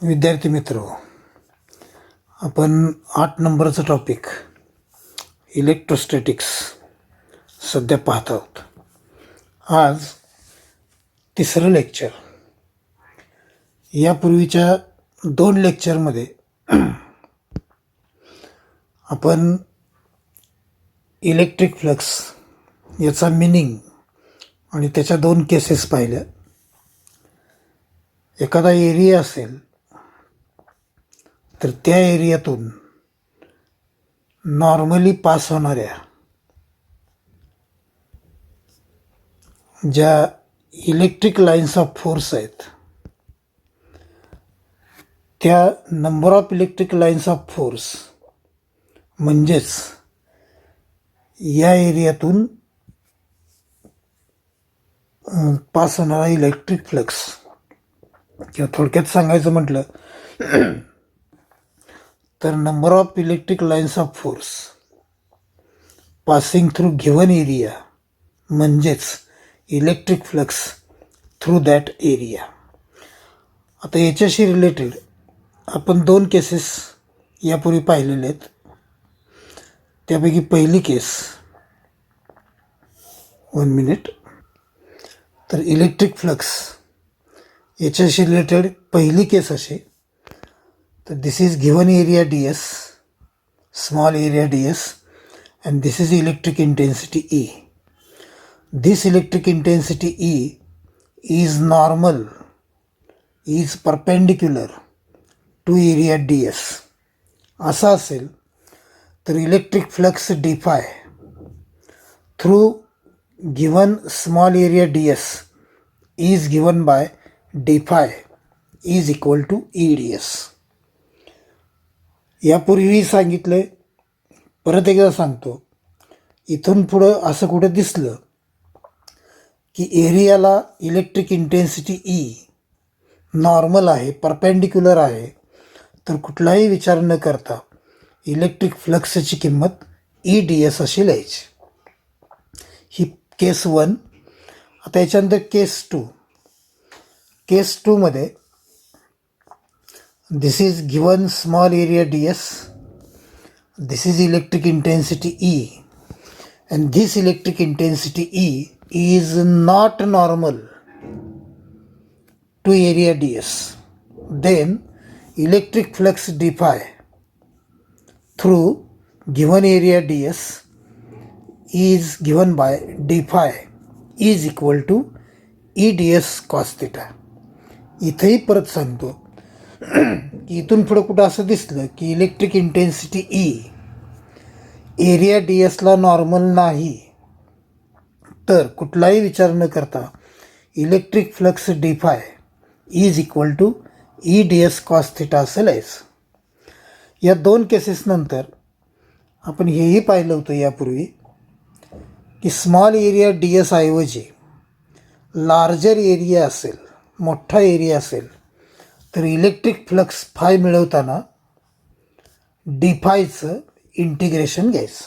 विद्यार्थी मित्र, आपण 8 नंबरचं टॉपिक इलेक्ट्रोस्टॅटिक्स सध्या पाहत आहोत. आज तिसरं लेक्चर. यापूर्वीच्या 2 लेक्चरमध्ये आपण इलेक्ट्रिक फ्लक्स याचा मिनिंग आणि त्याच्या 2 केसेस पाहिल्या. एखादा एरिया असेल तर त्या एरियातून नॉर्मली पास होणाऱ्या ज्या इलेक्ट्रिक लाईन्स ऑफ फोर्स आहेत, त्या number of electric lines of force म्हणजेच या एरियातून पास होणारा इलेक्ट्रिक फ्लक्स, किंवा थोडक्यात सांगायचं म्हटलं तर number of electric lines of force passing through given area म्हणजेच electric flux through that area. आता याच्याशी रिलेटेड आपण 2 केसेस यापूर्वी पाहिलेले आहेत. त्यापैकी पहिली केस, 1 मिनिट, तर इलेक्ट्रिक फ्लक्स याच्याशी रिलेटेड पहिली केस अशी, तर this is given area ds, small area ds, and this is electric intensity E. This electric intensity E is normal, is perpendicular to area ds. असा असेल तर electric flux d phi through given small area ds is given by d phi is equal to EDS. यापूर्वी सांगितले, परत एकदा सांगतो. इथून पुढं असं कुठं दिसलं की एरियाला इलेक्ट्रिक इंटेन्सिटी ई नॉर्मल आहे, परपेंडिक्युलर आहे, तर कुठलाही विचार न करता इलेक्ट्रिक फ्लक्सची किंमत EDS अशी लिहायची. ही केस 1. आता याच्यानंतर केस 2. केस 2 मध्ये this is given small area ds, this is electric intensity E, and this electric intensity E is not normal to area ds. Then electric flux d phi through given area ds is given by d phi is equal to EDS cos theta. इथेही परत सांगतो की इथून पुढं कुठं असं दिसलं की इलेक्ट्रिक इंटेन्सिटी ई एरिया dsला नॉर्मल नाही, तर कुठलाही विचार न करता electric flux d phi is equal to EDS cos theta असं लिहायचं. या 2 केसेस नंतर आपण हेही पाहिलं होतं यापूर्वी की स्मॉल एरिया ds ऐवजी लार्जर एरिया असेल, मोठा एरिया असेल, तर इलेक्ट्रिक फ्लक्स फाय मिळवताना डी फायचं इंटिग्रेशन घ्यायचं.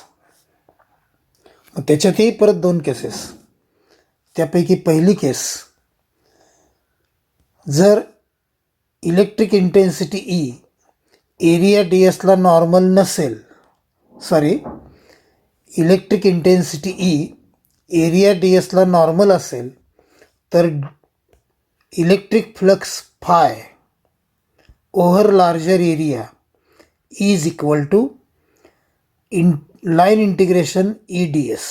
मग त्याच्यातही परत 2 केसेस. त्यापैकी पहिली केस, जर इलेक्ट्रिक इंटेन्सिटी ई एरिया dsला नॉर्मल नसेल, इलेक्ट्रिक इंटेन्सिटी ई एरिया dsला नॉर्मल असेल, तर electric flux phi over larger area is equal to line integration EDS.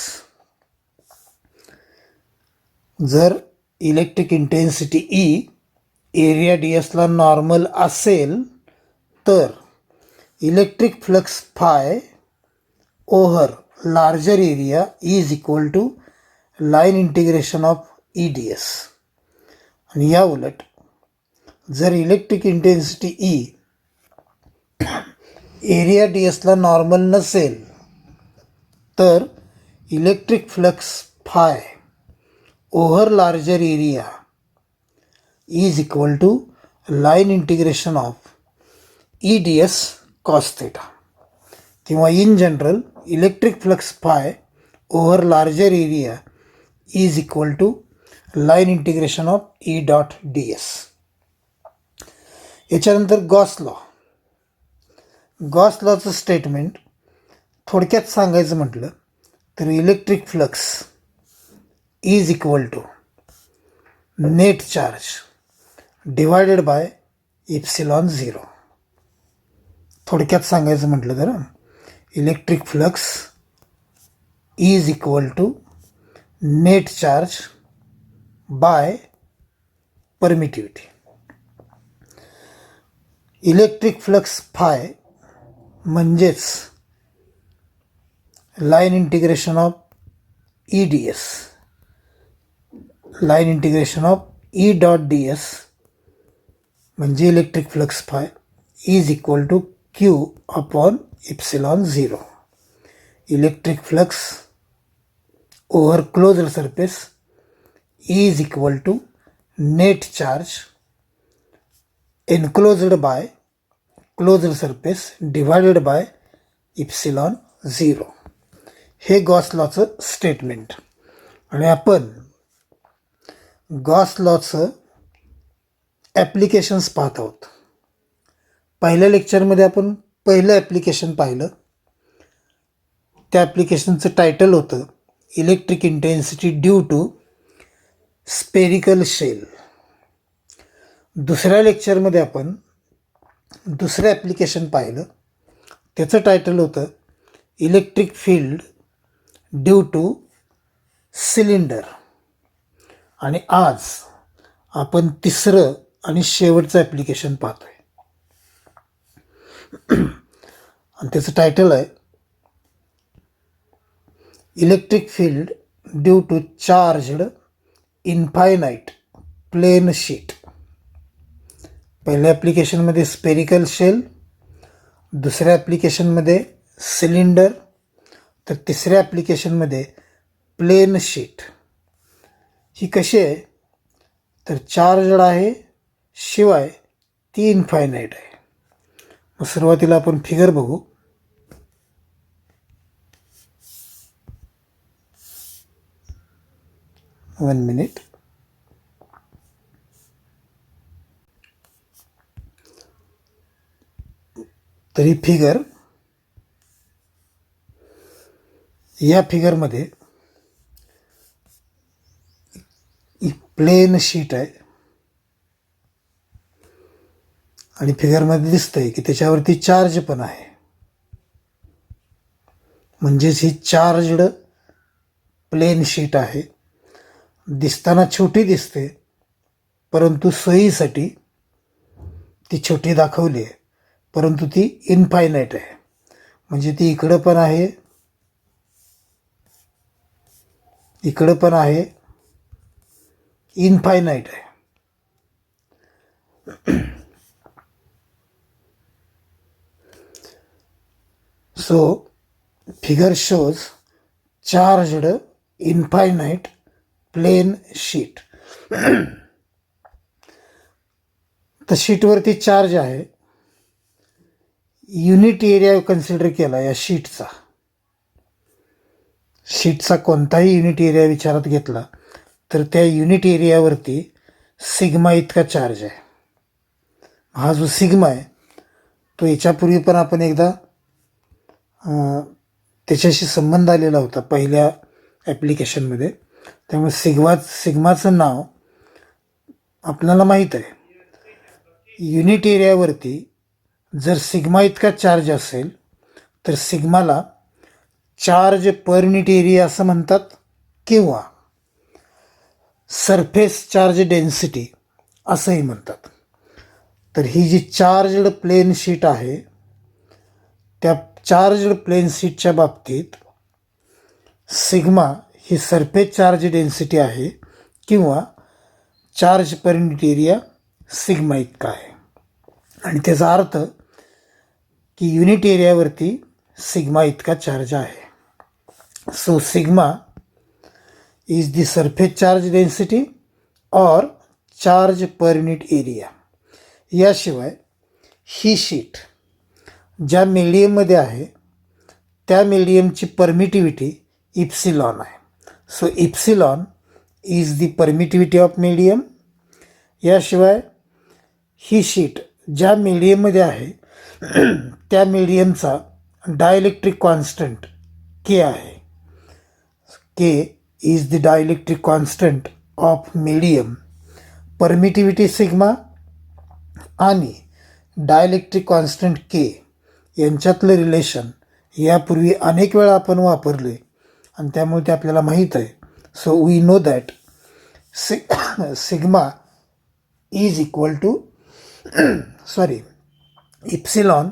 जर इलेक्ट्रिक इंटेन्सिटी ई एरिया dsला नॉर्मल असेल, तर electric flux phi over larger area is equal to line integration of EDS. आणि या उलट जर इलेक्ट्रिक इंटेन्सिटी ई एरिया dsला normal नसेल, तर electric flux phi over larger area is equal to line integration of EDS cos theta. किंवा in general electric flux phi over larger area is equal to line integration of E.ds. याच्यानंतर Gauss law. Gauss लॉचं statement थोडक्यात सांगायचं म्हटलं तर electric flux is equal to net charge divided by epsilon zero. थोडक्यात सांगायचं म्हटलं तर electric flux is equal to net charge by permittivity. Electric flux phi म्हणजेच line integration of E D S, line integration of E dot D S म्हणजे electric flux phi is equal to Q upon epsilon zero. Electric flux over closed surface is equal to net charge enclosed by closed surface divided by epsilon zero. हे Gauss लॉचं स्टेटमेंट. आणि आपण Gauss लॉचं applications पाहत आहोत. पहिल्या लेक्चरमध्ये आपण पहिलं ॲप्लिकेशन पाहिलं. त्या ॲप्लिकेशनचं टायटल होतं electric intensity due to spherical shell. दुसऱ्या लेक्चरमध्ये आपण दुसरं ॲप्लिकेशन पाहिलं. त्याचं टायटल होतं electric field due to cylinder. आणि आज आपण तिसरं आणि शेवटचं ॲप्लिकेशन पाहतो आहे आणि त्याचं टायटल आहे electric field due to charged infinite plane sheet. पहिल्या ॲप्लिकेशनमध्ये स्पेरिकल शेल, दुसऱ्या ॲप्लिकेशनमध्ये सिलेंडर, तर तिसऱ्या ॲप्लिकेशनमध्ये प्लेन शीट. ही कशी आहे तर चार्जड आहे, शिवाय ती इनफायनाईट आहे. मग सुरुवातीला आपण फिगर बघू. One minute. तरी फिगर, या फिगरमध्ये प्लेन शीट आहे आणि फिगरमध्ये दिसतंय की त्याच्यावरती चार्ज पण आहे. म्हणजेच ही चार्जड प्लेन शीट आहे. दिसताना छोटी दिसते, परंतु सोयीसाठी ती छोटी दाखवली आहे, परंतु ती इनफायनाईट आहे. म्हणजे ती इकडं पण आहे, इकडं पण आहे, इनफायनाईट आहे. So figure shows charged infinite plane sheet. तर शीटवरती चार्ज आहे. युनिट एरिया कन्सिडर केला या शीटचा कोणताही युनिट एरिया विचारात घेतला तर त्या युनिट एरियावरती सिग्मा इतका चार्ज आहे. हा जो सिग्मा आहे तो याच्यापूर्वी पण आपण एकदा त्याच्याशी संबंध आलेला होता पहिल्या ॲप्लिकेशनमध्ये. त्यामुळे सिग्माचं नाव आपल्याला माहीत आहे. युनिट एरियावरती जर सिग्मा इतका चार्ज असेल तर सिग्माला चार्ज पर युनिट एरिया असं म्हणतात, किंवा सरफेस चार्ज डेन्सिटी असंही म्हणतात. तर ही जी चार्जड प्लेन शीट आहे त्या चार्जड प्लेन शीटच्या बाबतीत सिग्मा ही सरफेस चार्ज डेन्सिटी आहे, किंवा charge per unit area sigma इतका आहे. आणि त्याचा अर्थ की युनिट एरियावरती सिग्मा इतका चार्ज आहे. So sigma is the surface charge density और चार्ज पर युनिट एरिया. याशिवाय ही शीट ज्या मीडियममध्ये आहे त्या मीडियमची परमिटिव्हिटी इप्सिलॉन आहे. So epsilon is the permittivity of medium. याशिवाय ही शीट ज्या मीडियममध्ये आहे त्या मीडियमचा डायइलेक्ट्रिक कॉन्स्टंट के आहे. K is the dielectric constant of medium. Permittivity sigma आणि डायइलेक्ट्रिक कॉन्स्टंट के यांच्यातलं रिलेशन यापूर्वी अनेक वेळा आपण वापरले आणि त्यामुळे ते आपल्याला माहीत आहे. So we know that sigma is equal to epsilon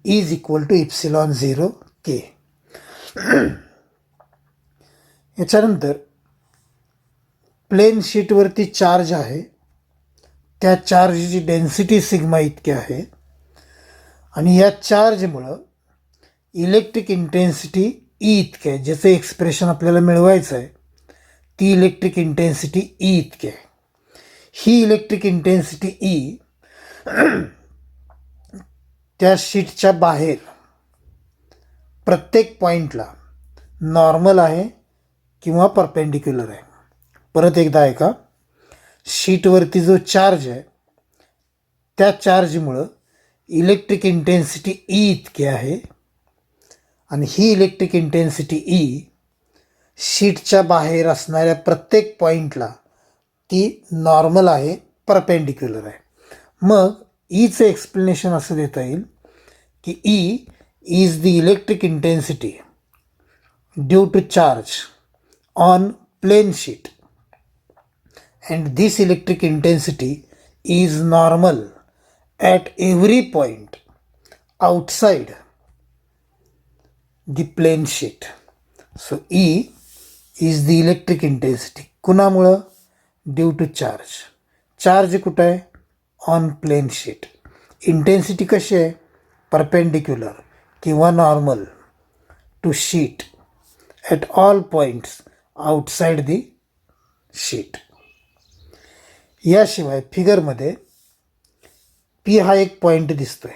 is equal to epsilon 0 K. याच्यानंतर प्लेन शीटवरती चार्ज आहे, त्या चार्जची डेन्सिटी सिग्मा इतकी आहे आणि या चार्जमुळं इलेक्ट्रिक इंटेन्सिटी ई इतके आहे. ज्याचं एक्सप्रेशन आपल्याला मिळवायचं आहे ती इलेक्ट्रिक इंटेन्सिटी ई इतके आहे. ही इलेक्ट्रिक इंटेन्सिटी ई त्या शीटच्या बाहेर प्रत्येक पॉईंटला नॉर्मल आहे किंवा परपेंडिक्युलर आहे. परत एकदा आहे का, शीटवरती जो चार्ज आहे त्या चार्जमुळं इलेक्ट्रिक इंटेन्सिटी ई इतकी आहे आणि ही इलेक्ट्रिक इंटेन्सिटी ई शीटच्या बाहेर असणाऱ्या प्रत्येक पॉईंटला ती नॉर्मल आहे, परपेंडिक्युलर आहे. मग ईचं एक्सप्लेनेशन असं देता येईल की E is the electric intensity due to charge on plane sheet and this electric intensity is normal at every point outside the plane sheet. So E is the electric intensity. कुणामुळं? Due to charge. Charge कुठं आहे? On plane sheet. Intensity कशी आहे? Perpendicular किंवा normal to sheet at all points outside the sheet. याशिवाय फिगरमध्ये P हा एक पॉईंट दिसतोय,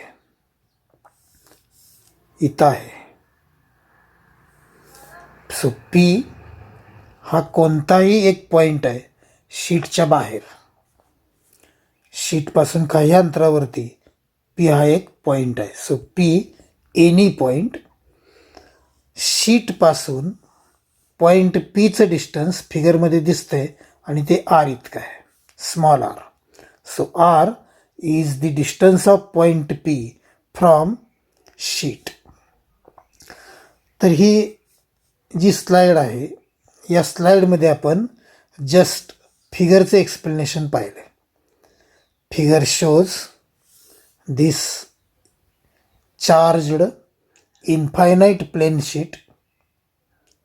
इथं आहे. सो पी हा कोणताही एक पॉईंट आहे शीटच्या बाहेर. शीटपासून काही अंतरावरती पी हा एक पॉईंट आहे. So P any point. शीटपासून पॉईंट पीचं डिस्टन्स फिगरमध्ये दिसतंय आणि ते आर इतकं आहे, small R. So R is the distance of point P from sheet. तर ही जी स्लाईड आहे या स्लाईडमध्ये आपण जस्ट फिगरचं एक्सप्लेनेशन पाहिलं. Figure shows this charged infinite plane sheet.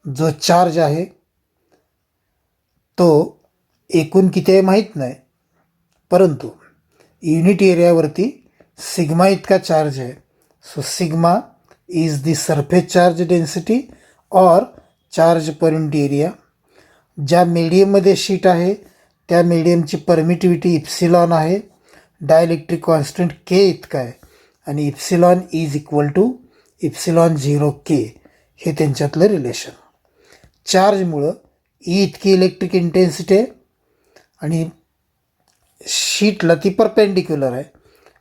जो चार्ज आहे तो एकूण किती आहे माहीत नाही, परंतु युनिट एरियावरती सिग्मा इतका चार्ज आहे. So sigma is the surface charge density और चार्ज पर युनिट एरिया. ज्या मीडियममध्ये शीट आहे त्या मीडियमची परमिटिव्हिटी इप्सिलॉन आहे, डायइलेक्ट्रिक कॉन्स्टंट के इतका आहे आणि epsilon is equal to epsilon 0 K. हे त्यांच्यातलं रिलेशन. चार्जमुळं ई इतकी इलेक्ट्रिक इंटेन्सिटी आहे आणि शीटला ती परपेंडिक्युलर आहे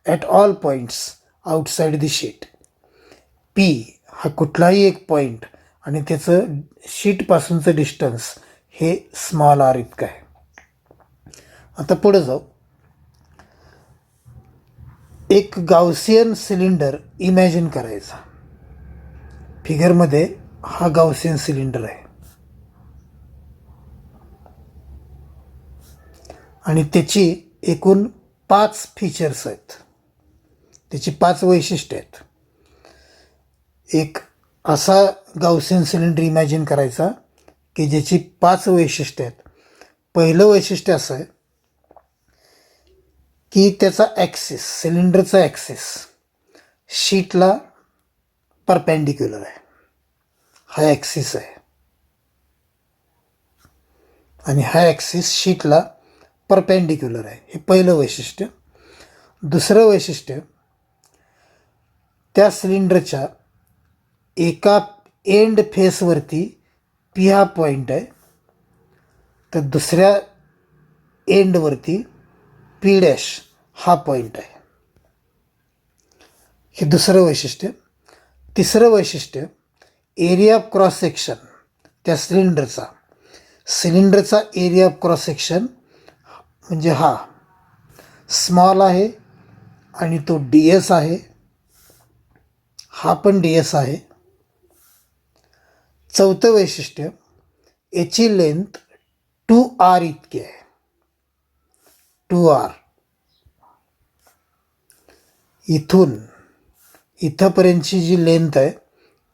at all points outside the sheet. P हा कुठलाही एक पॉईंट आणि त्याचं शीटपासूनचं डिस्टन्स हे स्मॉल आर इतकं आहे. आता पुढे जाऊ. एक गाउसियन सिलेंडर इमॅजिन करायचा. फिगरमध्ये हा गाउसियन सिलेंडर आहे आणि त्याची एकूण 5 फीचर्स आहेत, त्याची 5 वैशिष्ट्ये आहेत. एक असा गाउसियन सिलेंडर इमॅजिन करायचा की ज्याची 5 वैशिष्ट्ये आहेत. पहिलं वैशिष्ट्य असं आहे की त्याचा ॲक्सिस, सिलेंडरचा ॲक्सिस शीटला परपेंडिक्युलर आहे. हा ॲक्सिस आहे आणि हा ॲक्सिस शीटला परपेंडिक्युलर आहे. हे पहिलं वैशिष्ट्य. दुसरं वैशिष्ट्य, त्या सिलेंडरच्या एका एंड फेसवरती पी हा पॉईंट आहे तर दुसऱ्या एंडवरती पी डॅश हा पॉईंट आहे. हे दुसरं वैशिष्ट्य. तिसरं वैशिष्ट्य, एरिया ऑफ क्रॉस सेक्शन त्या सिलेंडरचा एरिया ऑफ क्रॉस सेक्शन म्हणजे हा स्मॉल आहे आणि तो डी एस आहे, हा पण डी एस आहे. चौथं वैशिष्ट्य, याची लेंथ 2R इतकी आहे. 2R इथून इथंपर्यंतची जी लेंथ आहे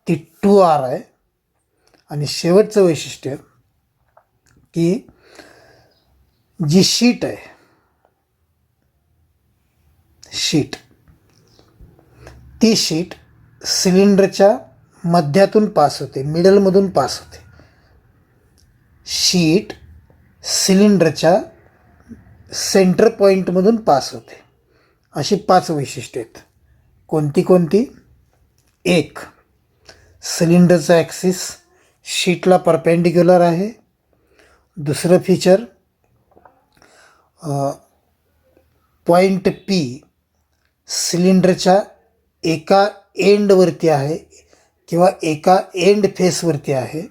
ती 2R आहे. आणि शेवटचं वैशिष्ट्य की जी शीट आहे, ती शीट सिलेंडरच्या मध्यातून पास होते, मिडलमधून पास होते. शीट सिलेंडरच्या सेंटर पॉईंटमधून पास होते. अशी 5 वैशिष्ट्ये आहेत. कोणती कोणती? एक, सिलेंडरचा ॲक्सिस शीटला परपेंडिक्युलर आहे. दुसरं फीचर, पॉईंट पी सिलेंडरच्या एका एंडवरती आहे किंवा एका एंड फेसवरती आहे,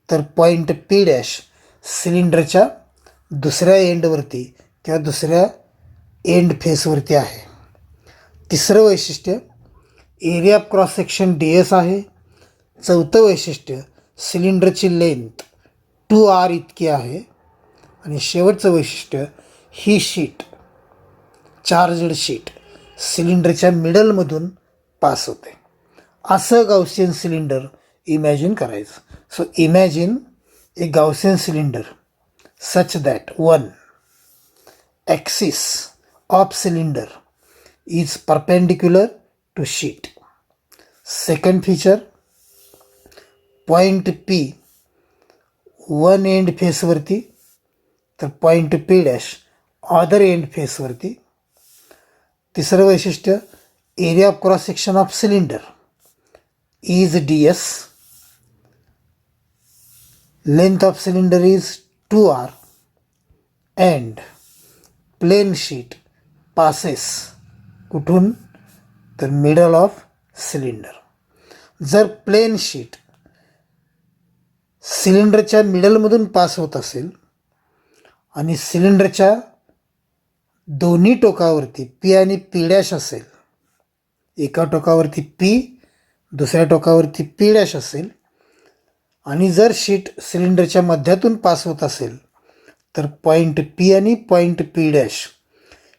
तर पॉईंट पी डॅश सिलेंडरच्या दुसऱ्या एंडवरती किंवा दुसऱ्या एंड फेसवरती आहे. तिसरं वैशिष्ट्य, area of cross section D S आहे. चौथं वैशिष्ट्य, सिलेंडरची लेंथ 2R इतकी आहे. आणि शेवटचं वैशिष्ट्य, ही शीट चार्जड शीट सिलेंडरच्या मिडलमधून पास होते. असं गाउसियन सिलेंडर इमॅजिन करायचं. So imagine A Gaussian cylinder such that one axis of cylinder is perpendicular to sheet. Second feature, point P one end face वरती तर point P dash other end face वरती. तिसरं वैशिष्ट्य, area of cross section of cylinder is ds, length of cylinder is 2R and plane sheet passes कुठून? तर middle of cylinder. जर plane sheet सिलेंडरच्या मिडलमधून pass होत असेल आणि सिलेंडरच्या दोन्ही टोकावरती पी आणि पी डॅश असेल, एका टोकावरती पी, दुसऱ्या टोकावरती पी डॅश असेल, आणि जर शीट सिलेंडरच्या मध्यातून पास होत असेल तर पॉईंट पी आणि पॉईंट पी डॅश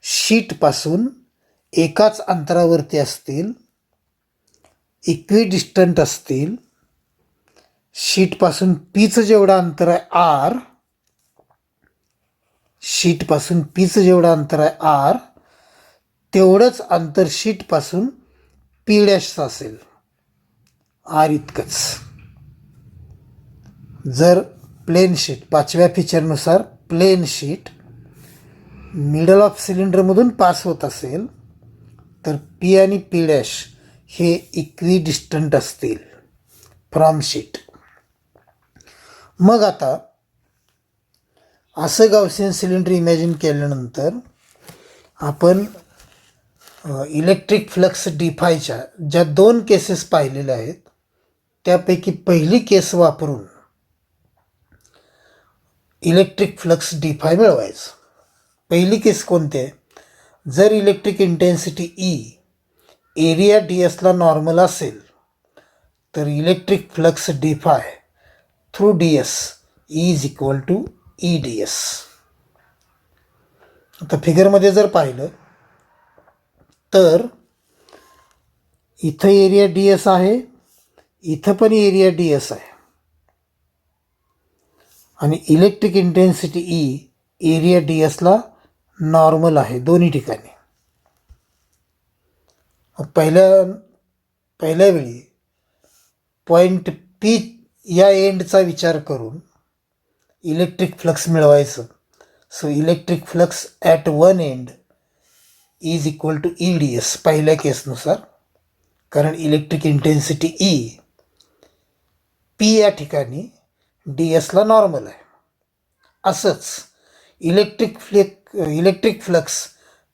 शीटपासून एकाच अंतरावरती असतील, इक्विडिस्टंट असतील. शीटपासून पीचं जेवढं अंतर आहे आर, शीटपासून पीचं जेवढं अंतर आहे आर, तेवढंच अंतर शीटपासून पी डॅशचं असेल, आर इतकंच. जर प्लेन शीट, 5व्या फीचरनुसार प्लेन शीट मिडल ऑफ सिलेंडरमधून पास होत असेल तर पी आणि पी डॅश हे इक्विडिस्टंट असतील फ्रॉम शीट. मग आता असं गाउसियन सिलेंडर इमॅजिन केल्यानंतर आपण इलेक्ट्रिक फ्लक्स डिफायच्या ज्या 2 केसेस पाहिलेल्या आहेत त्यापैकी पहिली केस वापरून इलेक्ट्रिक फ्लक्स डिफाय मिळवायचं. पहिली केस कोणती आहे? जर electric intensity E area D एसला नॉर्मल असेल तर electric flux D phi through D S is equal to E D S. आता फिगरमध्ये जर पाहिलं तर इथं एरिया डी एस आहे, इथं पण एरिया डी एस आहे, आणि electric intensity E area D एसला नॉर्मल आहे दोन्ही ठिकाणी. पहिल्या वेळी पॉईंट पी या एंडचा विचार करून इलेक्ट्रिक फ्लक्स मिळवायचं. सो electric flux at one end is equal to E D S पहिल्या केसनुसार, कारण इलेक्ट्रिक इंटेन्सिटी ई पी या ठिकाणी डी एसला नॉर्मल आहे. असंच electric flux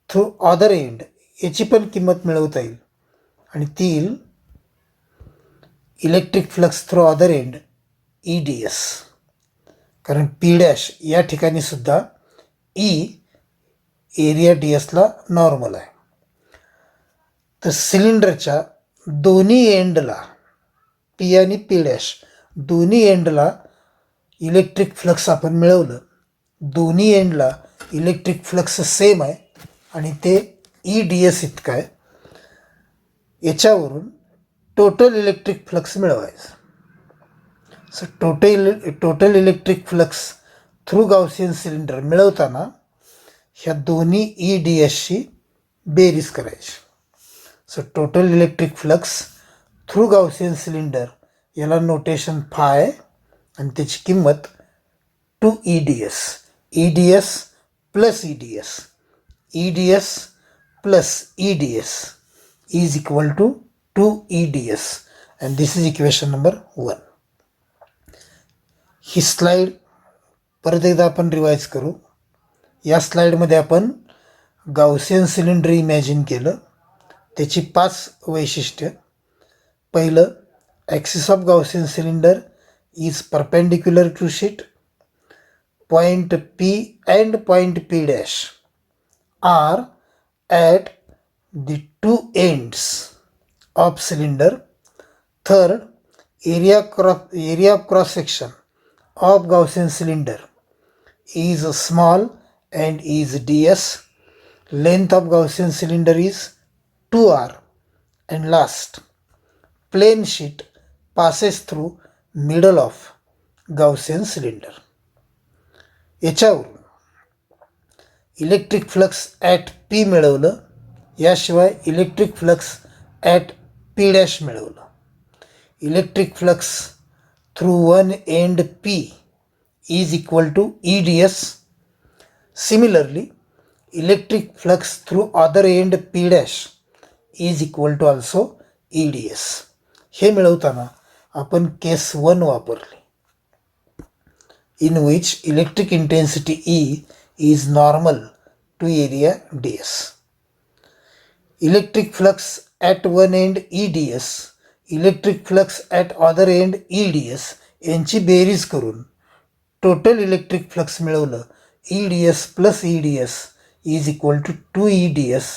through other end याची पण किंमत मिळवता येईल. आणि ती येईल electric flux through other end EDS. कारण P डॅश या ठिकाणी सुद्धा E एरिया DSला नॉर्मल आहे. तर सिलेंडरच्या दोन्ही एंडला P आणि P डॅश दोन्ही एंडला इलेक्ट्रिक फ्लक्स आपण मिळवलं. दोन्ही एंडला इलेक्ट्रिक फ्लक्स सेम आहे आणि ते EDS इतकं आहे. याच्यावरून टोटल इलेक्ट्रिक फ्लक्स मिळवायचं. So total electric flux through Gaussian cylinder मिळवताना ह्या दोन्ही EDSची बेरीज करायची. So total electric flux through Gaussian cylinder याला नोटेशन फाय आणि त्याची किंमत 2EDS. EDS plus EDS. EDS plus EDS is equal to 2EDS and this is equation number 1. He slide परत एकदा आपण रिवाईज करू. या स्लाईडमध्ये आपण गाउसियन सिलेंडर इमॅजिन केलं. त्याची 5 वैशिष्ट्य. पहिलं, axis of Gaussian cylinder is perpendicular to sheet. Point P and point P dash are at the two ends of cylinder. Third, area of cross section of Gaussian cylinder is small and is ds. Length of Gaussian cylinder is 2r. And last, plane sheet passes through middle of Gaussian cylinder. याच्यावरून electric flux at P मिळवलं. याशिवाय electric flux at P dash मिळवलं. Electric flux through one end P is equal to EDS. Similarly, electric flux through other end P dash is equal to also EDS. हे मिळवताना आपण केस 1 वापरली, in which electric intensity E is normal to area ds. Electric flux at one end EDS, electric flux at other end EDS यांची बेरीज करून total electric flux मिळवलं. EDS plus EDS is equal to 2EDS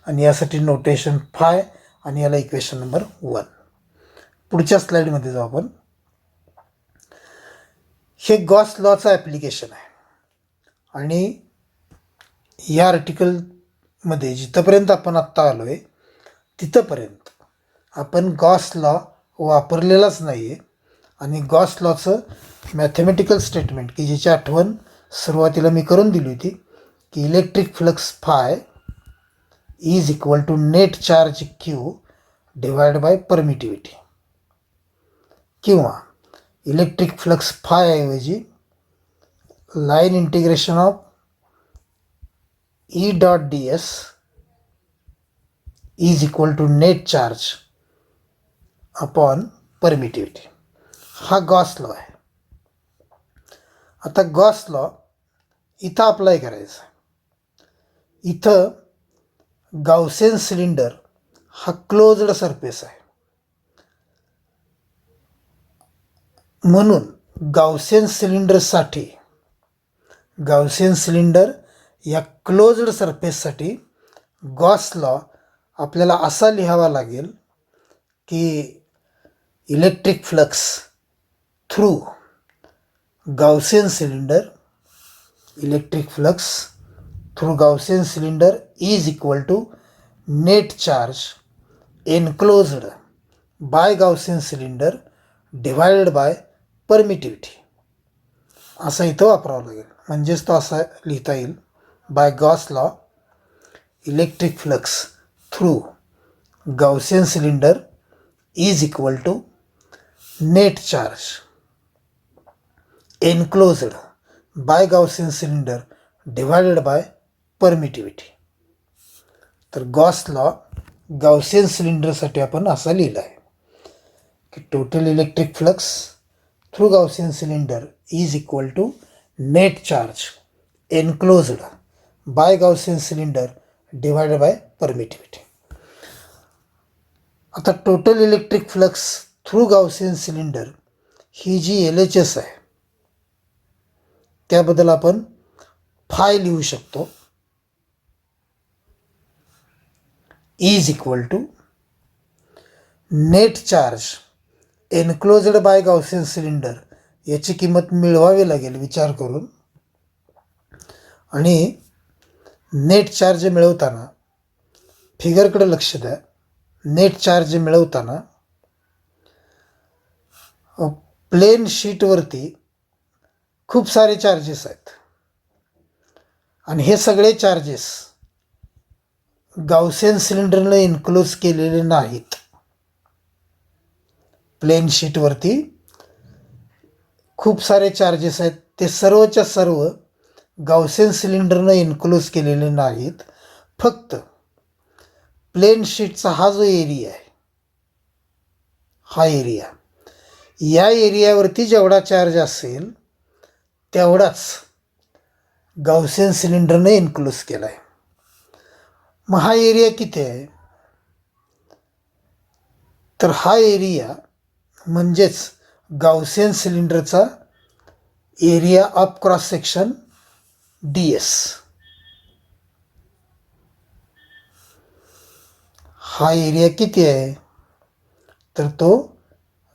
आणि यासाठी notation five आणि याला equation number 1. पुढच्या स्लाईडमध्ये जाऊ आपण. हे गॉस लॉचं ॲप्लिकेशन आहे आणि या आर्टिकलमध्ये जिथंपर्यंत आपण आत्ता आलो आहे तिथंपर्यंत आपण गॉस लॉ वापरलेलाच नाही आहे. आणि गॉस लॉचं मॅथमॅटिकल स्टेटमेंट की ज्याची आठवण सुरुवातीला मी करून दिली होती की electric flux phi is equal to net charge Q divide by permittivity, किंवा इलेक्ट्रिक फ्लक्स फाय ऐवजी line integration of E dot ds is equal to net charge upon permittivity. हा गॉस लॉ आहे. आता गॉस लॉ इथं apply करायचा. इथं Gaussian cylinder हा closed surface आहे, म्हणून गाउसियन सिलेंडर या क्लोज्ड सरफेससाठी गॉस लॉ आपल्याला असा लिहावा लागेल की electric flux through Gaussian cylinder is equal to net charge enclosed by Gaussian cylinder divided by permittivity. असं इथं वापरावं लागेल. म्हणजेच तो असा लिहिता येईल, by Gauss law electric flux through Gaussian cylinder is equal to net charge enclosed by Gaussian cylinder divided by permittivity. तर गॉस लॉ गाउसियन सिलेंडरसाठी आपण असा लिहिला आहे की total electric flux through Gaussian cylinder is equal to net charge enclosed by Gaussian cylinder divided by permittivity. आता total electric flux through Gaussian cylinder ही जी LHS आहे त्याबद्दल आपण फाय लिहू शकतो. Is equal to net charge enclosed by Gaussian cylinder याची किंमत मिळवावी लागेल विचार करून. आणि नेट चार्ज मिळवताना फिगरकडे लक्ष द्या. नेट चार्ज मिळवताना प्लेन शीटवरती खूप सारे चार्जेस आहेत आणि हे सगळे चार्जेस गाउसियन सिलेंडरनं इन्क्लोज केलेले नाहीत. प्लेन शीटवरती खूप सारे चार्जेस आहेत, ते सर्वच्या सर्व गाउसियन सिलेंडरनं इन्क्लोज केलेले नाहीत. फक्त प्लेन शीटचा हा जो एरिया आहे, हा एरिया, या एरियावरती जेवढा चार्ज असेल तेवढाच गाउसियन सिलेंडरने इन्क्लोज केला आहे. मग हा एरिया किती आहे? तर हा एरिया म्हणजेच गाउसियन सिलेंडरचा area of cross section DS. हा एरिया किती आहे? तर तो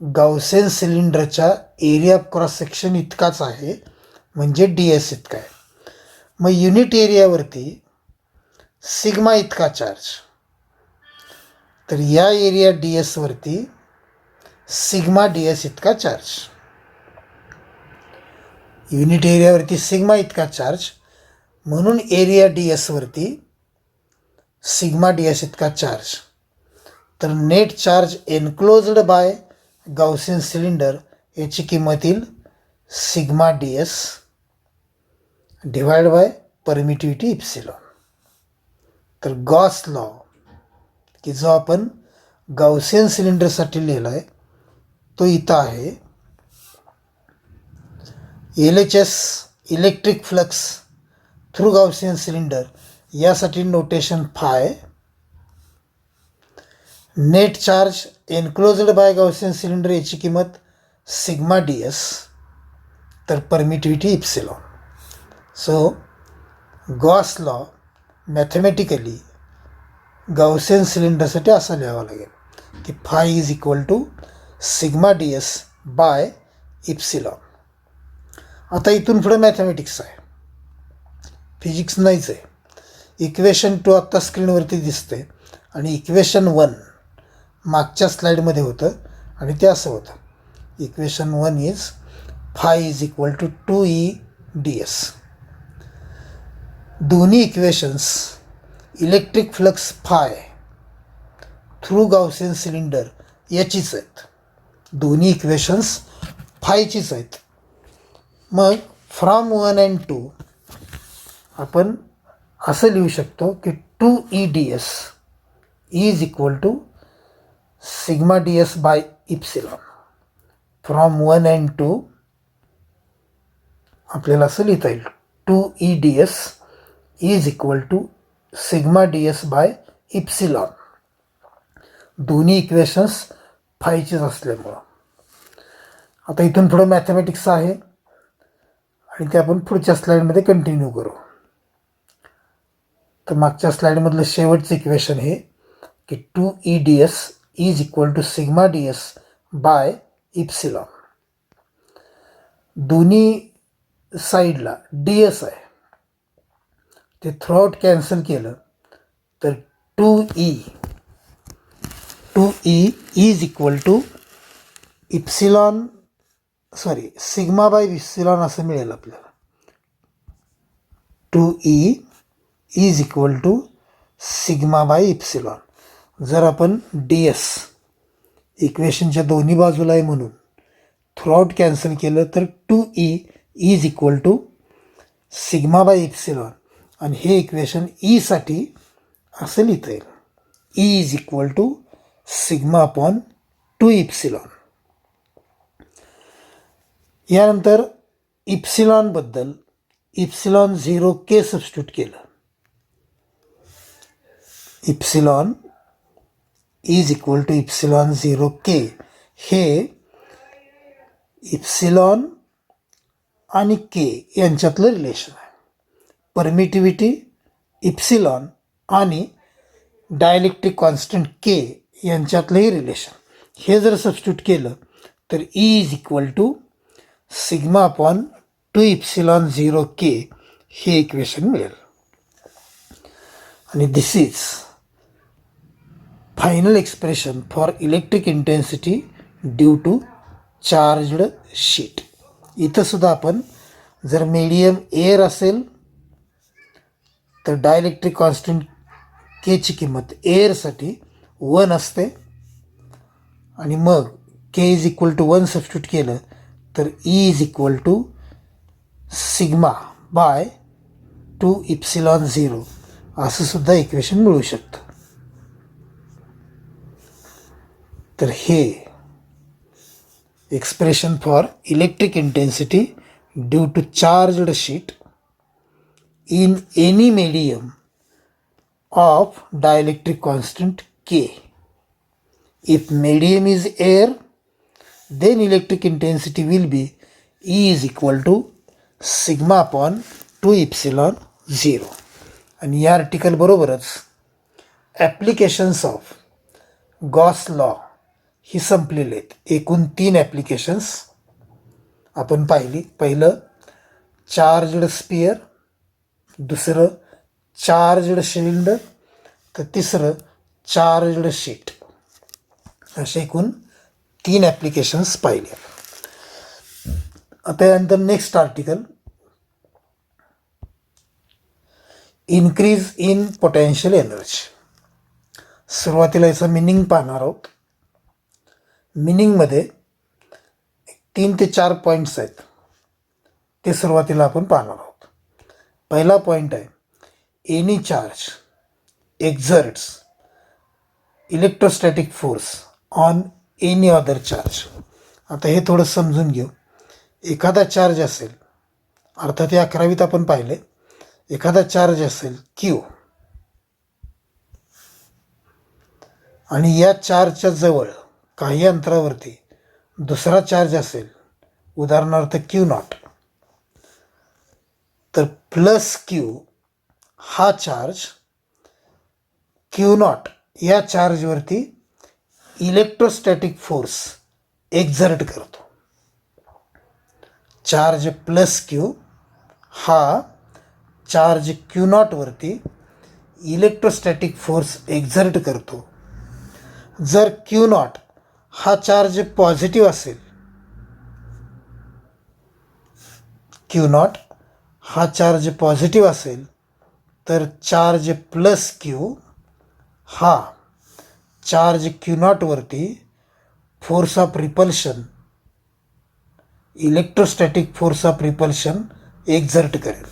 गाउसियन सिलेंडरच्या एरिया ऑफ क्रॉस सेक्शन इतकाच आहे, म्हणजे DS इतका आहे. मग युनिट एरियावरती सिग्मा इतका चार्ज, तर या एरिया DS वरती सिग्मा DS इतका चार्ज. युनिट एरियावरती सिग्मा इतका चार्ज, म्हणून एरिया DS वरती सिग्मा DS इतका चार्ज. तर net charge enclosed by Gaussian cylinder याची किंमत येईल sigma DS divide by permittivity epsilon. तर गॉस लॉ की जो आपण गाउसियन सिलेंडरसाठी लिहिला आहे तो इथं आहे. LHS electric flux through Gaussian cylinder यासाठी notation phi. Net charge enclosed by Gaussian cylinder याची किंमत सिग्मा DS, तर permittivity epsilon. So Gauss law mathematically Gaussian सिलेंडरसाठी असा लिहावा लागेल की phi is equal to sigma DS by epsilon. आता इथून पुढे मॅथमॅटिक्स आहे, फिजिक्स नाहीच आहे. इक्वेशन 2 आत्ता स्क्रीनवरती दिसते आणि इक्वेशन 1 मागच्या स्लाईडमध्ये होतं आणि ते असं होतं. Equation 1 is phi is equal to 2EDS. दोन्ही equations electric flux phi through Gaussian cylinder याचीच आहेत. दोन्ही इक्वेशन्स फायचीच आहेत. मग फ्रॉम 1 and 2 आपण असं लिहू शकतो की 2EDS is equal to sigma DS by epsilon. From 1 and 2 आपल्याला असं लिहिता येईल 2EDS is equal to sigma DS by epsilon. दोन्ही इक्वेशन्स फायचीच असल्यामुळं. आता इथून पुढं मॅथमॅटिक्स आहे आणि ते आपण पुढच्या स्लाईडमध्ये कंटिन्यू करू. तर मागच्या स्लाईडमधलं शेवटचं इक्वेशन हे की 2EDS is equal to sigma DS by epsilon. दोन्ही साईडला DS आहे, ते थ्रूआउट कॅन्सल केलं तर 2E is equal to epsilon sigma by epsilon असं मिळेल आपल्याला. 2E is equal to sigma by epsilon. जर आपण DS इक्वेशनच्या दोन्ही बाजूला आहे म्हणून थ्रूआउट कॅन्सल केलं तर 2E is equal to sigma by epsilon. आणि हे इक्वेशन ईसाठी असं लिहिता येईल E is equal to sigma upon 2 epsilon. यानंतर इप्सिलॉनबद्दल इप्सिलॉन 0K सबस्टिट्यूट केलं. Epsilon is equal to epsilon 0 K. हे इप्सिलॉन आणि के यांच्यातलं रिलेशन आहे. परमिटिव्हिटी इप्सिलॉन आणि डायलेक्ट्रिक कॉन्स्टंट के यांच्यातलंही रिलेशन. हे जर सबस्टिट्यूट केलं तर E is equal to sigma upon 2 epsilon 0 K हे इक्वेशन मिळेल. आणि this is final expression for electric intensity due to charged sheet. इथंसुद्धा आपण जर मीडियम एअर असेल तर डायलेक्ट्रिक कॉन्स्टंट केची किंमत एअरसाठी 1 असते आणि मग K is equal to 1 substitute केलं तर E is equal to sigma by 2 epsilon 0 असं सुद्धा इक्वेशन मिळू शकतं. तर हे expression for electric intensity due to charged sheet in any medium of dielectric constant K. If medium is air, then electric intensity will be E is equal to sigma upon 2 epsilon 0. आणि या article बरोबरच applications of Gauss law ही संपलेले आहेत. एकूण 3 applications आपण पाहिली. पहिलं charged sphere, दुसरं charged cylinder, तर तिसरं चार्ज्ड शीट. असे एकूण 3 ॲप्लिकेशन्स पाहिले. आता यानंतर next article increase in potential energy. सुरुवातीला याचं मिनिंग पाहणार आहोत. मिनिंगमध्ये 3 ते 4 पॉईंट्स आहेत, ते सुरुवातीला आपण पाहणार आहोत. पहिला पॉईंट आहे any charge एक्झर्ट्स electrostatic force on any other charge. आता हे थोडं समजून घेऊ. एखादा चार्ज असेल, अर्थात या 11वीत आपण पाहिले, एखादा चार्ज असेल क्यू आणि या चार्जच्या जवळ काही अंतरावरती दुसरा चार्ज असेल, उदाहरणार्थ क्यू नॉट, तर प्लस क्यू हा चार्ज क्यू नॉट या चार्जवरती इलेक्ट्रोस्टॅटिक फोर्स एक्झर्ट करतो. चार्ज प्लस क्यू हा चार्ज क्यू नॉटवरती इलेक्ट्रोस्टॅटिक फोर्स एक्झर्ट करतो. जर क्यू नॉट हा चार्ज पॉझिटिव्ह असेल, क्यू नॉट हा चार्ज पॉझिटिव्ह असेल, तर चार्ज प्लस क्यू हा चार्ज क्यू नॉटवरती force of repulsion, electrostatic force of repulsion exert करेल.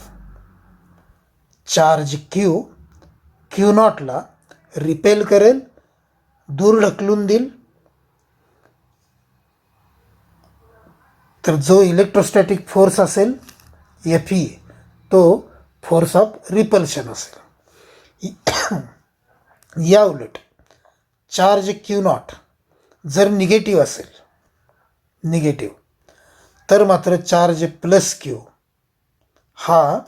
चार्ज क्यू नॉटला रिपेल करेल, दूर ढकलून देईल. तर जो इलेक्ट्रोस्टॅटिक फोर्स असेल एफ ई, तो फोर्स ऑफ रिपल्शन असेल. या उलट चार्ज क्यू नॉट जर निगेटिव्ह असेल, तर मात्र चार्ज प्लस क्यू हा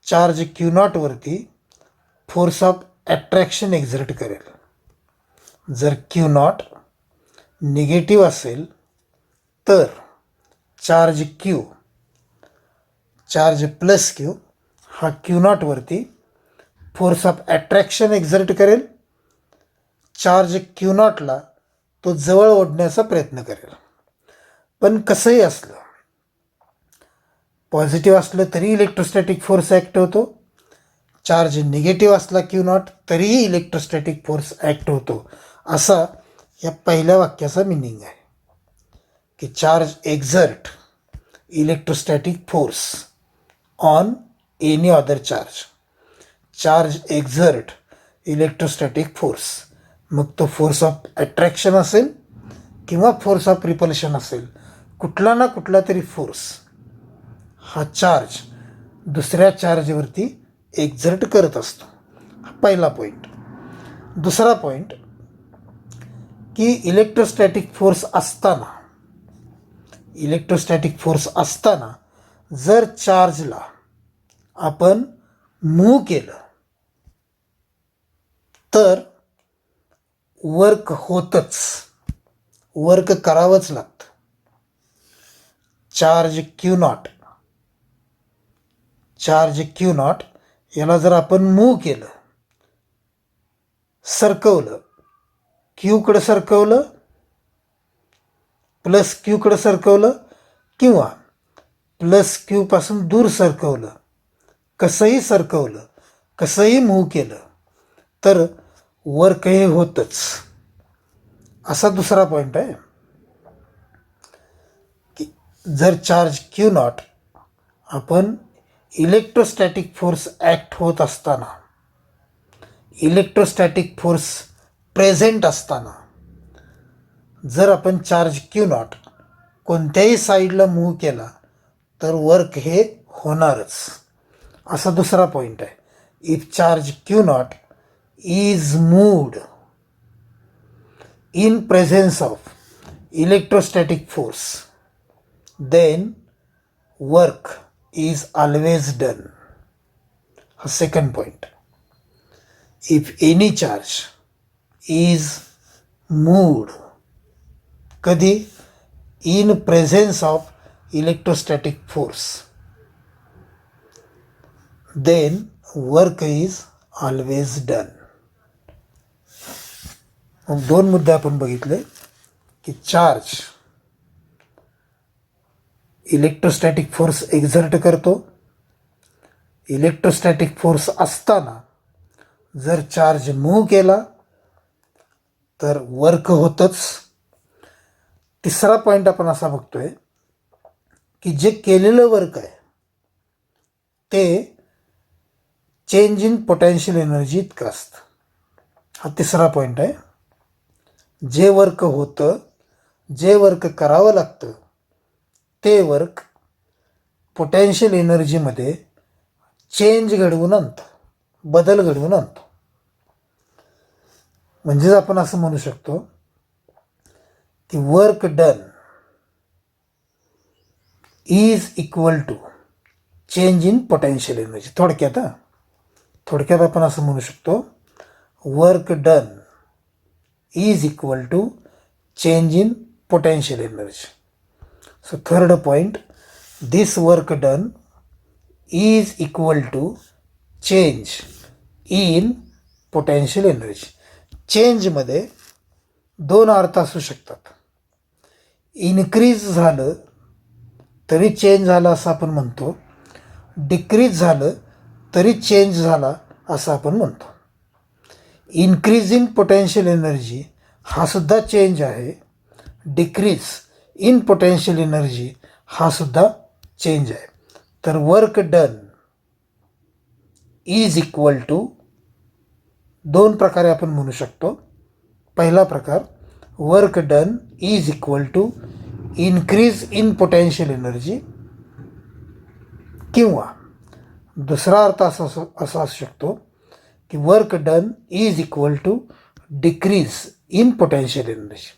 चार्ज क्यू नॉटवरती फोर्स ऑफ ॲट्रॅक्शन एक्झर्ट करेल. जर क्यू नॉट निगेटिव्ह असेल तर चार्ज प्लस क्यू हा क्यू नॉटवरती फोर्स ऑफ ॲट्रॅक्शन एक्झर्ट करेल. चार्ज क्यू नॉटला तो जवळ ओढण्याचा प्रयत्न करेल. पण कसंही असलं, पॉझिटिव्ह असलं तरी इलेक्ट्रोस्टॅटिक फोर्स ॲक्ट होतो, चार्ज निगेटिव्ह असला क्यू नॉट तरीही इलेक्ट्रोस्टॅटिक फोर्स ॲक्ट होतो. असा या पहिल्या वाक्याचा मिनिंग आहे की charge exert electrostatic force on any other charge exert electrostatic force. मग तो फोर्स ऑफ ॲट्रॅक्शन असेल किंवा फोर्स ऑफ रिपल्शन असेल, कुठला ना कुठला तरी फोर्स हा चार्ज दुसऱ्या चार्जवरती एक्झर्ट करत असतो. हा पहिला पॉईंट. दुसरा पॉईंट की इलेक्ट्रोस्टॅटिक फोर्स असताना जर चार्जला आपण मूव्ह केलं तर वर्क होतच, वर्क करावंच लागतं. चार्ज क्यू नॉट याला जर आपण मूव्ह केलं, सरकवलं, क्यूकडं सरकवलं, प्लस क्यूकडं सरकवलं किंवा प्लस क्यूपासून दूर सरकवलं, कसंही सरकवलं, कसंही मूव्ह केलं तर वर्क हे होतच. असा दुसरा पॉईंट आहे की जर चार्ज क्यू नॉट आपण इलेक्ट्रोस्टॅटिक फोर्स ॲक्ट होत असताना, इलेक्ट्रोस्टॅटिक फोर्स प्रेझेंट असताना जर आपण चार्ज क्यू नॉट कोणत्याही साईडला मूव्ह केला तर वर्क हे होणारच. असा दुसरा पॉईंट आहे. If charge Q not is moved in presence of electrostatic force, then work is always done. A second point, if any charge is moved कधी in presence of electrostatic force, then work is always done. मग दोन मुद्दे आपण बघितले की charge electrostatic force exert करतो, electrostatic force असताना जर चार्ज मूव्ह केला तर वर्क होतच. तिसरा पॉईंट आपण असा बघतोय की जे केलेलं वर्क आहे ते चेंज इन पोटेन्शियल एनर्जी इतकं असतं. हा तिसरा पॉईंट आहे. जे वर्क होतं, जे वर्क करावं लागतं ते वर्क पोटेन्शियल एनर्जीमध्ये चेंज घडवून आणतं, बदल घडवून आणतो. म्हणजेच आपण असं म्हणू शकतो की work done is equal to change in potential energy. थोडक्यात आपण असं म्हणू शकतो work done is equal to change in potential energy. So third point, this work done is equal to change in potential energy. Change मध्ये दोन अर्थ असू शकतात. इन्क्रीज झालं तरी चेंज झाला असं आपण म्हणतो, डिक्रीज झालं तरी चेंज झाला असं आपण म्हणतो. इन्क्रीज इन पोटेन्शियल एनर्जी हा सुद्धा चेंज आहे, डिक्रीज इन पोटेन्शियल एनर्जी हा सुद्धा चेंज आहे. तर work done is equal to दोन प्रकारे आपण म्हणू शकतो. पहिला प्रकार, work done is equal to increase in potential energy, किंवा दुसरा अर्थ असा असू शकतो की work done is equal to decrease in potential energy.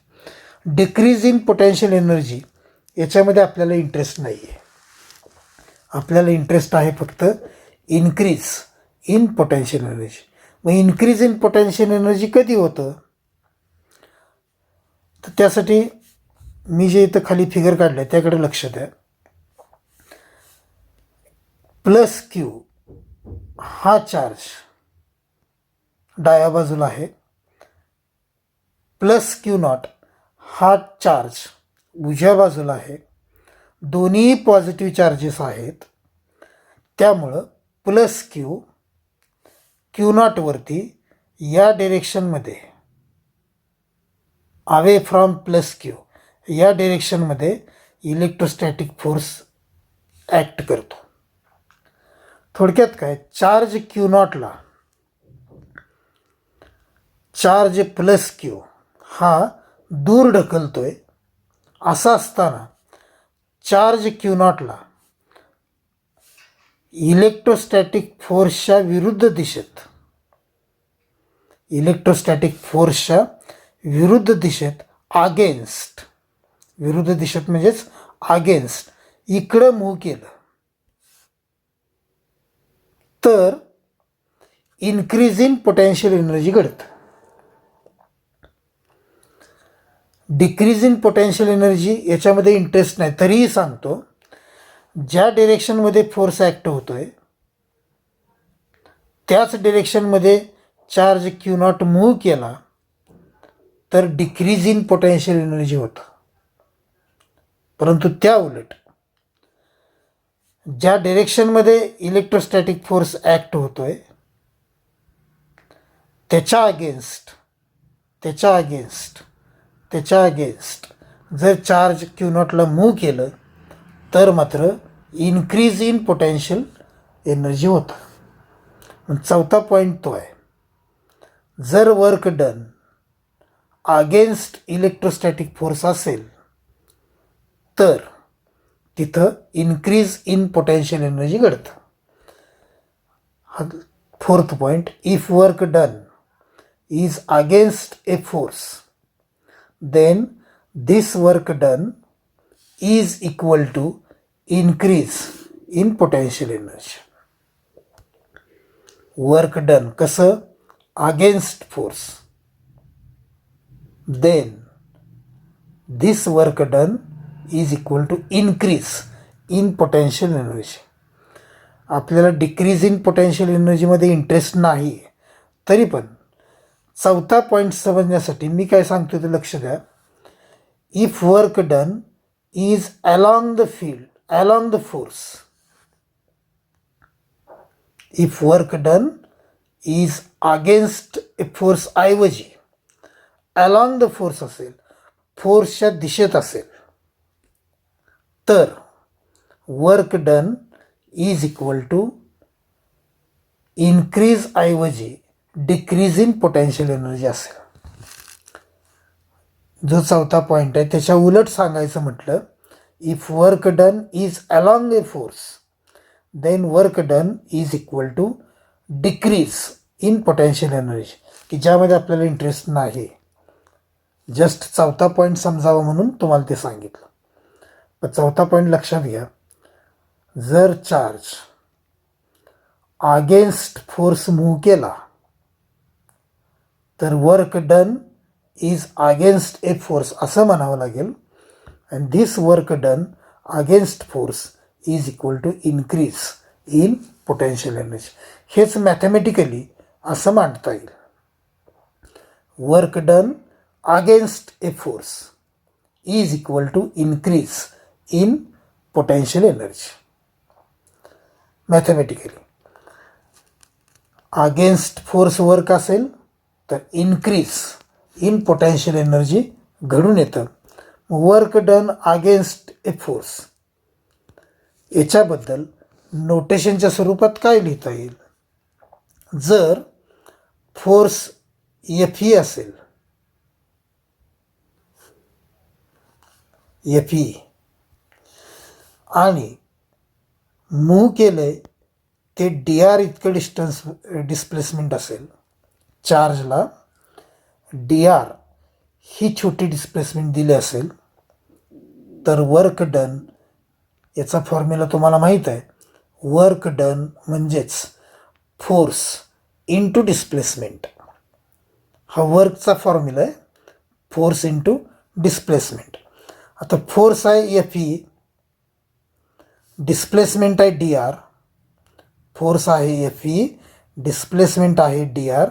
Decrease in potential energy याच्यामध्ये आपल्याला इंटरेस्ट नाही आहे. आपल्याला इंटरेस्ट आहे फक्त इन्क्रीज इन पोटेन्शियल एनर्जी. मग इन्क्रीज इन पोटेन्शियल एनर्जी कधी होतं तर त्यासाठी मी जे इथं खाली फिगर काढलं आहे त्याकडे लक्ष द्या. प्लस क्यू हा चार्ज डाव्या बाजूला आहे, प्लस क्यू नॉट हा चार्ज उजव्या बाजूला आहे. दोन्ही पॉझिटिव्ह चार्जेस आहेत. त्यामुळं प्लस क्यू नॉटवरती या डिरेक्शनमध्ये अवे फ्रॉम प्लस क्यू या डिरेक्शनमध्ये इलेक्ट्रोस्टॅटिक फोर्स ॲक्ट करतो. थोडक्यात काय, चार्ज क्यू नॉटला चार्ज प्लस क्यू हा दूर ढकलतोय. असं असताना चार्ज क्यू नॉटला इलेक्ट्रोस्टॅटिक फोर्सच्या विरुद्ध दिशेत, इलेक्ट्रोस्टॅटिक फोर्सच्या विरुद्ध दिशेत अगेन्स्ट, विरुद्ध दिशेत म्हणजेच अगेन्स्ट इकडं मूव्ह केलं तर इन्क्रीज इन पोटेन्शियल एनर्जी घडतं. डिक्रीज इन पोटेन्शियल एनर्जी याच्यामध्ये इंटरेस्ट नाही, तरीही सांगतो. ज्या डिरेक्शनमध्ये फोर्स ॲक्ट होतो आहे त्याच डिरेक्शनमध्ये चार्ज क्यू नॉट मूव्ह केला तर डिक्रीज इन पोटेन्शियल एनर्जी होतं. परंतु त्या उलट ज्या डिरेक्शनमध्ये इलेक्ट्रोस्टॅटिक फोर्स ॲक्ट होतो आहे त्याच्या अगेन्स्ट जर चार्ज क्यू नॉटला मूव्ह केलं तर मात्र इन्क्रीज इन पोटेन्शियल एनर्जी होतं. चौथा पॉईंट तो आहे, जर work done against electrostatic force असेल तर तिथं इन्क्रीज इन पोटेन्शियल एनर्जी घडतं. हा fourth point, if work done is against a force then this work done is equal to increase in potential energy. Work done कसं against force, then this work done is equal to increase in potential energy. आपल्याला decrease in potential एनर्जीमध्ये interest नाही, तरी पण चौथा point समजण्यासाठी मी काय सांगतो ते लक्ष द्या. If work done is along the field, along the force, if work done is against a force ऐवजी अलॉंग द फोर्स असेल, फोर्सच्या दिशेत असेल, तर work done is equal to increase ऐवजी डिक्रीज इन पोटेन्शियल एनर्जी असेल. जो चौथा पॉईंट आहे त्याच्या उलट सांगायचं म्हटलं, if work done is along a force then work done is equal to decrease in potential energy, की ज्यामध्ये आपल्याला इंटरेस्ट नाही. जस्ट चौथा पॉईंट समजावं म्हणून तुम्हाला ते सांगितलं. पण चौथा पॉईंट लक्षात घ्या, जर चार्ज अगेन्स्ट फोर्स मूव्ह केला तर work done is against a force असं म्हणावं लागेल. And this work done against force is equal to increase in potential energy. हेच मॅथमॅटिकली असं मांडता येईल. Work done against a force is equal to increase in potential energy. Mathematically against force work असेल तर increase in potential energy घडून येतं. Work done against a force याच्याबद्दल नोटेशनच्या स्वरूपात काय लिहिता येईल, जर फोर्स एफ ई असेल, एफ ई आणि मूव्ह केलं ते डी आर इतकं डिस्प्लेसमेंट असेल, चार्जला डी आर ही छोटी डिस्प्लेसमेंट दिली असेल, तर वर्क डन याचा फॉर्म्युला तुम्हाला माहीत आहे. वर्क डन म्हणजेच फोर्स इंटू डिस्प्लेसमेंट. हा वर्कचा फॉर्म्युला आहे, फोर्स इंटू डिस्प्लेसमेंट. आता फोर्स आहे एफ ई, डिस्प्लेसमेंट आहे डी आर. फोर्स आहे एफ ई, डिस्प्लेसमेंट आहे डी आर.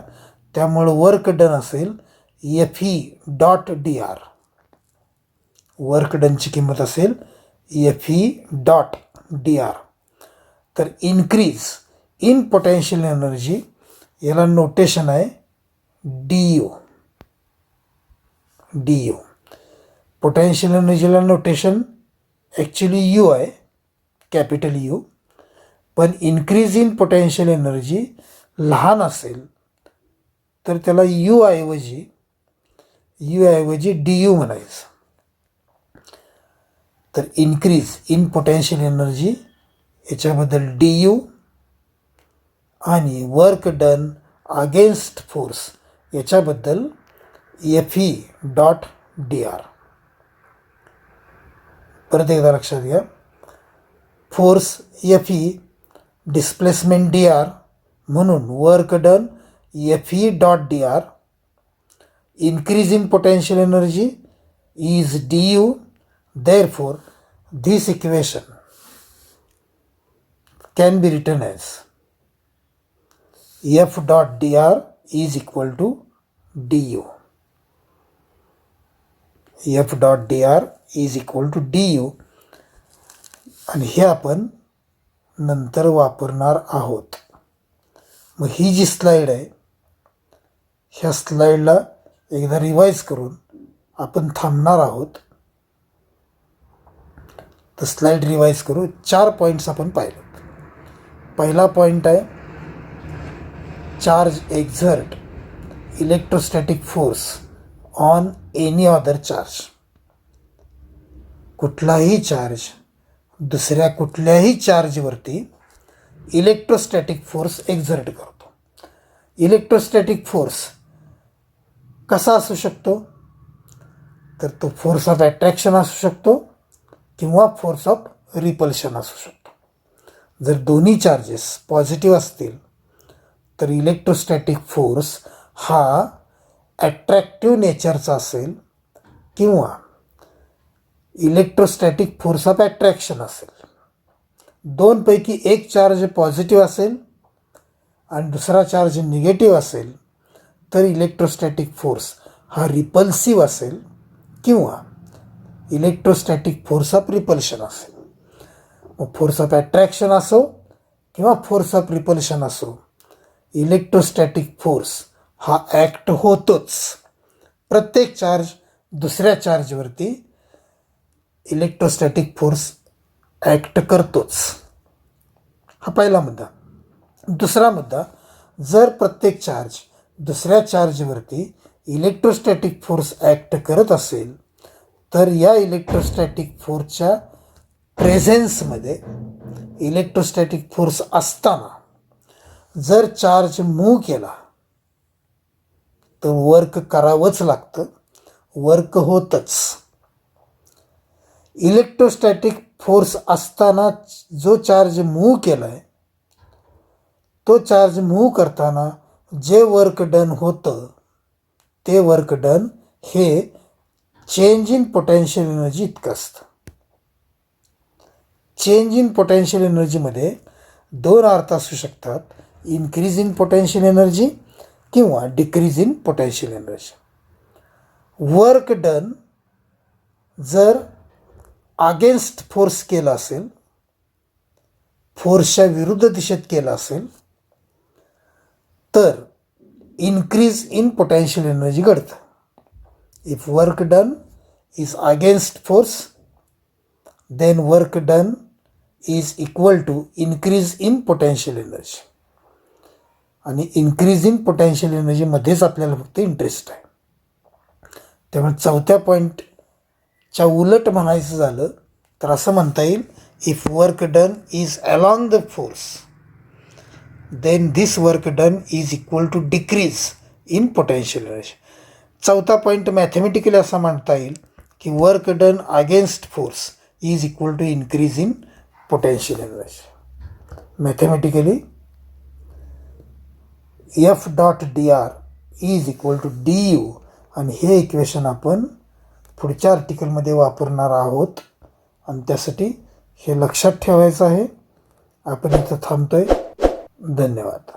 त्यामुळं वर्क डन असेल F E dot D R. Work डनची किंमत असेल F E dot D R. तर इन्क्रीज इन पोटेन्शियल एनर्जी याला नोटेशन आहे D U. D U potential एनर्जीला नोटेशन ॲक्च्युली यू आहे, कॅपिटल यू. पण इन्क्रीज इन पोटेन्शियल एनर्जी लहान असेल तर त्याला यू ऐवजी डी यू म्हणायचं. तर इन्क्रीज इन पोटेन्शियल एनर्जी याच्याबद्दल डी यू आणि वर्क डन अगेन्स्ट फोर्स याच्याबद्दल Fe डॉट डी आर. परत एकदा लक्षात घ्या. Force Fe, displacement D R, म्हणून work done Fe dot D R. increase in potential energy is du. Therefore, this equation can be written as F dot dr is equal to du. F dot dr is equal to du. आणि हे आपण नंतर वापरणार आहोत. मग ही जी slide आहे, ह्या स्लाईडला एकदा रिवाइज करून आपण थांबणार आहोत. तर स्लाईड रिवाइज करू. 4 पॉईंट्स आपण पाहिले. पहिला पॉईंट आहे charge exert electrostatic force on any other charge. कुठलाही चार्ज दुसऱ्या कुठल्याही चार्जवरती इलेक्ट्रोस्टॅटिक फोर्स एक्झर्ट करतो. इलेक्ट्रोस्टॅटिक फोर्स कसा असू शकतो? तर तो फोर्स ऑफ अट्रॅक्शन असू शकतो किंवा फोर्स ऑफ रिपल्शन असू शकतो. जर दोन्ही चार्जेस पॉझिटिव्ह असतील तर इलेक्ट्रोस्टॅटिक फोर्स हा ॲट्रॅक्टिव्ह नेचरचा असेल किंवा इलेक्ट्रोस्टॅटिक फोर्स ऑफ अट्रॅक्शन असेल. दोनपैकी एक चार्ज पॉझिटिव्ह असेल आणि दुसरा चार्ज निगेटिव्ह असेल तर इलेक्ट्रोस्टॅटिक फोर्स हा रिपल्सिव्ह असेल किंवा इलेक्ट्रोस्टॅटिक फोर्स ऑफ रिपल्शन असेल. मग फोर्स ऑफ अट्रॅक्शन असो किंवा फोर्स ऑफ रिपल्शन असो, इलेक्ट्रोस्टॅटिक फोर्स हा ॲक्ट होतोच. प्रत्येक चार्ज दुसऱ्या चार्जवरती इलेक्ट्रोस्टॅटिक फोर्स ॲक्ट करतोच. हा पहिला मुद्दा. दुसरा मुद्दा, जर प्रत्येक चार्ज दुसऱ्या चार्जवरती इलेक्ट्रोस्टॅटिक फोर्स ॲक्ट करत असेल तर या इलेक्ट्रोस्टॅटिक फोर्सच्या प्रेझेन्समध्ये, इलेक्ट्रोस्टॅटिक फोर्स असताना जर चार्ज मूव्ह केला तर वर्क करावंच लागतं, वर्क होतच. इलेक्ट्रोस्टॅटिक फोर्स असताना जो चार्ज मूव्ह केला आहे तो चार्ज मूव्ह करताना जे वर्क डन होतं ते वर्क डन हे चेंज इन पोटेन्शियल एनर्जी इतकं असतं. चेंज इन पोटेन्शियल एनर्जीमध्ये दोन अर्थ असू शकतात, इन्क्रीज इन पोटेन्शियल एनर्जी किंवा decrease in potential energy. Work done जर अगेन्स्ट फोर्स केला असेल, फोर्सच्या विरुद्ध दिशेत केला असेल तर इन्क्रीज इन पोटेन्शियल एनर्जी घडतं. If work done is against force then work done is equal to increase in potential energy. आणि इन्क्रीज इन पोटेन्शियल एनर्जीमध्येच आपल्याला फक्त इंटरेस्ट आहे. त्यामुळे चौथ्या पॉईंटच्या उलट म्हणायचं झालं तर असं म्हणता येईल, if work done is along the force then this work done is equal to decrease in potential energy. चौथा पॉईंट मॅथमॅटिकली असा म्हणता येईल की work done against force is equal to increase in potential energy. Mathematically F dot D r is equal to d U. आणि हे equation आपण पुढच्या आर्टिकलमध्ये वापरणार आहोत आणि त्यासाठी हे लक्षात ठेवायचं आहे. आपण इथं थांबतोय. धन्यवाद.